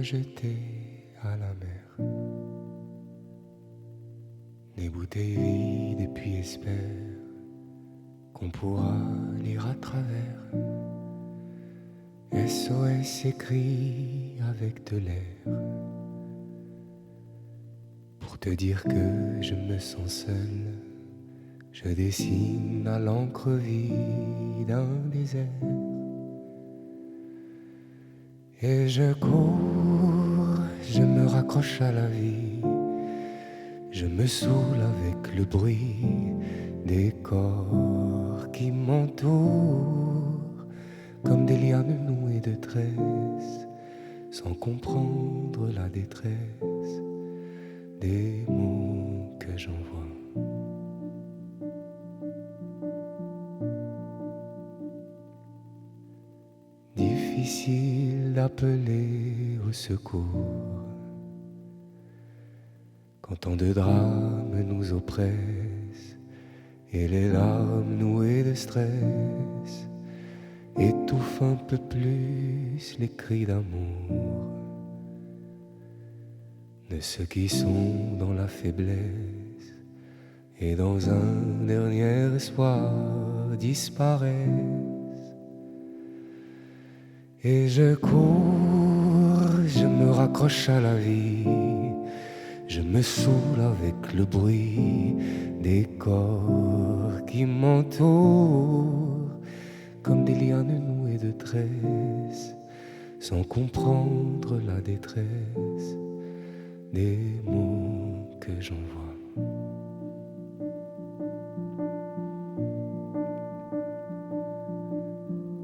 à jeter à la mer. Des bouteilles vides et puis espère qu'on pourra lire à travers. SOS écrit avec de l'air pour te dire que je me sens seul. Je dessine à l'encre vide un désert et je cours, je me raccroche à la vie. Je me saoule avec le bruit des corps qui m'entourent, comme des lianes nouées de tresses, sans comprendre la détresse des mots que j'envoie. Difficile d'appeler au secours quand tant de drames nous oppressent et les larmes nouées de stress étouffent un peu plus les cris d'amour de ceux qui sont dans la faiblesse et dans un dernier espoir disparaissent. Et je cours, je me raccroche à la vie. Je me saoule avec le bruit des corps qui m'entourent, comme des lianes nouées de tresses, sans comprendre la détresse des mots que j'envoie.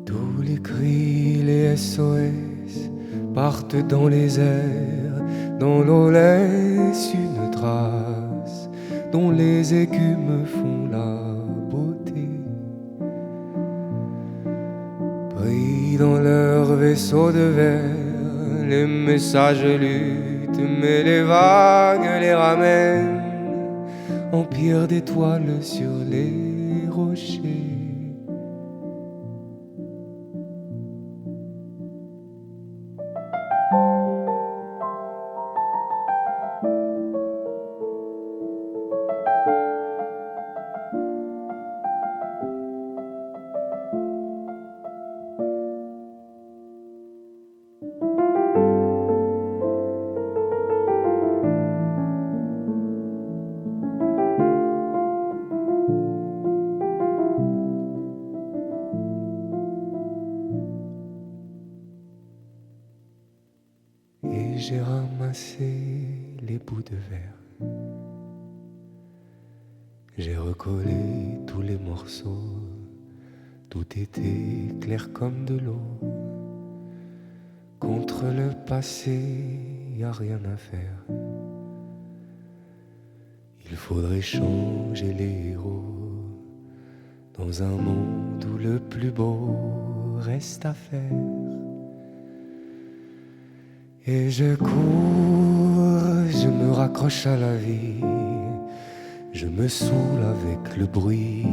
Tous les cris, les SOS partent dans les airs, dont l'eau laisse une trace, dont les écumes font la beauté. Pris dans leur vaisseau de verre, les messages luttent, mais les vagues les ramènent en pierre d'étoiles sur les rochers. Et j'ai ramassé les bouts de verre. J'ai recollé tous les morceaux. Tout était clair comme de l'eau. Contre le passé, y a rien à faire. Il faudrait changer les héros dans un monde où le plus beau reste à faire. Et je cours, je me raccroche à la vie. Je me saoule avec le bruit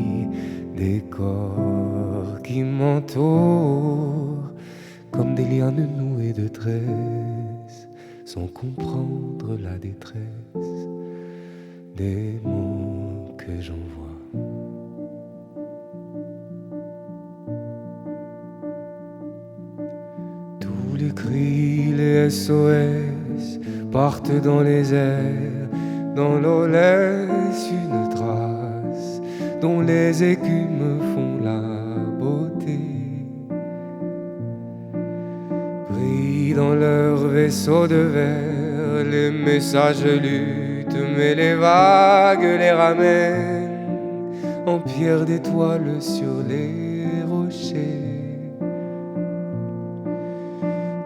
des corps qui m'entourent, comme des lianes nouées de tresses, sans comprendre la détresse des mots que j'envoie. Tous les cris, les SOS partent dans les airs, dans l'eau laisse une trace, dont les écumes font la beauté. Pris dans leur vaisseau de verre, les messages luttent, mais les vagues les ramènent en pierre d'étoiles sur les rochers.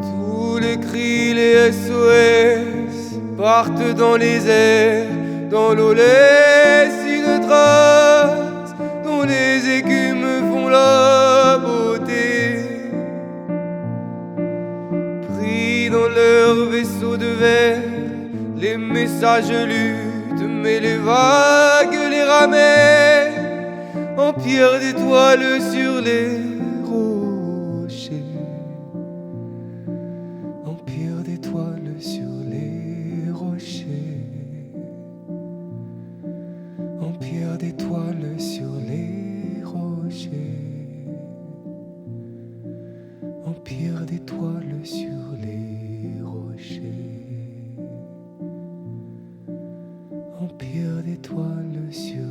Tous les cris, les SOS partent dans les airs, dans l'eau laisse une trace, dont les écumes font la beauté. Pris dans leur vaisseau de verre, les messages luttent, mais les vagues les ramènent en pierre d'étoiles sur les rochers. En pierre d'étoiles sur les rochers, en pierre d'étoile sur les rochers, en pierre d'étoile sur les rochers, en pierre d'étoile sur